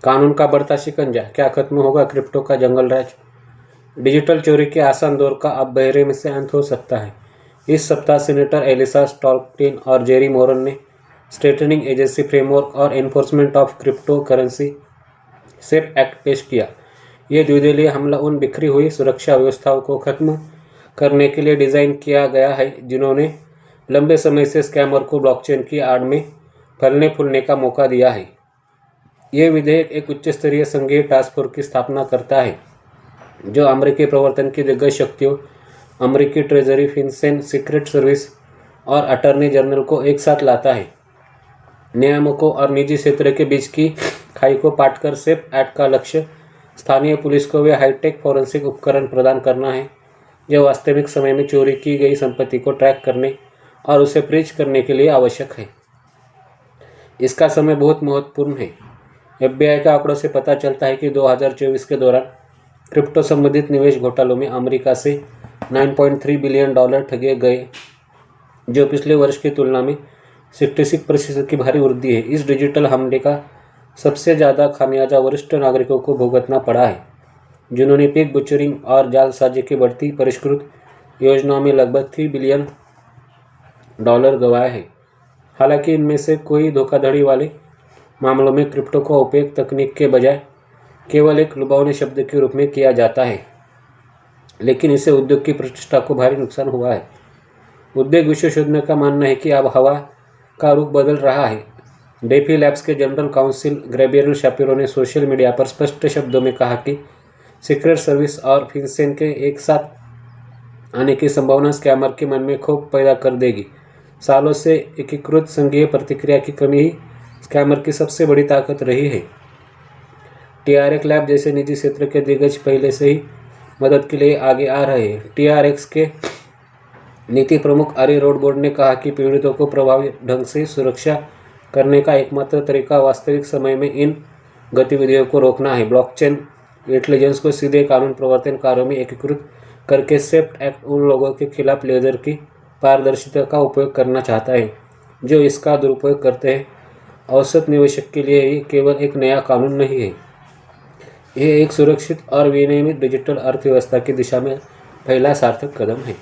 कानून का बढ़ता शिकंजा, क्या खत्म होगा क्रिप्टो का जंगल राज? डिजिटल चोरी के आसान दौर का अब बहरे में से अंत हो सकता है। इस सप्ताह सीनेटर एलिसा स्टॉल्टिन और जेरी मोरन ने स्ट्रेटनिंग एजेंसी फ्रेमवर्क और enforcement of crypto currency safe act पेश किया। यह द्विदलीय हमला उन बिखरी हुई सुरक्षा व्यवस्थाओं को खत्म करने के लिए डिज़ाइन किया गया है जिन्होंने लंबे समय से स्कैमर को ब्लॉकचेन की आड़ में फलने फूलने का मौका दिया है। यह विधेयक एक उच्च स्तरीय संघीय टास्क फोर्स की स्थापना करता है जो अमेरिकी प्रवर्तन की दिग्गज शक्तियों, अमेरिकी ट्रेजरी, फिनसेन, सीक्रेट सर्विस और अटॉर्नी जनरल को एक साथ लाता है। नियामकों और निजी क्षेत्र के बीच की खाई को पाटकर सेफ एक्ट का लक्ष्य स्थानीय पुलिस को वे हाईटेक फॉरेंसिक उपकरण प्रदान करना है जो वास्तविक समय में चोरी की गई संपत्ति को ट्रैक करने और उसे फ्रीज करने के लिए आवश्यक है। इसका समय बहुत महत्वपूर्ण है। FBI के आंकड़ों से पता चलता है कि 2024 के दौरान क्रिप्टो संबंधित निवेश घोटालों में अमेरिका से $9.3 बिलियन ठगे गए, जो पिछले वर्ष की तुलना में 66% की भारी वृद्धि है। इस डिजिटल हमले का सबसे ज़्यादा खामियाजा वरिष्ठ नागरिकों को भुगतना पड़ा है, जिन्होंने पिग बुचरिंग और जालसाजी की बढ़ती परिष्कृत योजनाओं में लगभग $3 बिलियन गंवाए हैं। हालांकि इनमें से कोई धोखाधड़ी वाले मामलों में क्रिप्टो का उपयोग तकनीक के बजाय केवल एक लुभावने शब्द के रूप में किया जाता है, लेकिन इससे उद्योग की प्रतिष्ठा को भारी नुकसान हुआ है। उद्योग विशेषज्ञों का मानना है कि अब हवा का रुख बदल रहा है। डेफी लैब्स के जनरल काउंसिल गैब्रिएल शापिरो ने सोशल मीडिया पर स्पष्ट शब्दों में कहा कि सीक्रेट सर्विस और फिनसेन के एक साथ आने की संभावना स्कैमर के मन में खौफ पैदा कर देगी। सालों से एकीकृत संघीय प्रतिक्रिया की कमी ही स्कैमर की सबसे बड़ी ताकत रही है। TRX लैब जैसे निजी क्षेत्र के दिग्गज पहले से ही मदद के लिए आगे आ रहे हैं। TRX के नीति प्रमुख आरी रोडबोर्ड ने कहा कि पीड़ितों को प्रभावी ढंग से सुरक्षा करने का एकमात्र तरीका वास्तविक समय में इन गतिविधियों को रोकना है। ब्लॉकचेन इंटेलिजेंस को सीधे कानून प्रवर्तन कार्यों में एकीकृत करके सेफ एक्ट उन लोगों के खिलाफ लेजर की पारदर्शिता का उपयोग करना चाहता है जो इसका दुरुपयोग करते हैं। औसत निवेशक के लिए ये केवल एक नया कानून नहीं है, यह एक सुरक्षित और विनियमित डिजिटल अर्थव्यवस्था की दिशा में पहला सार्थक कदम है।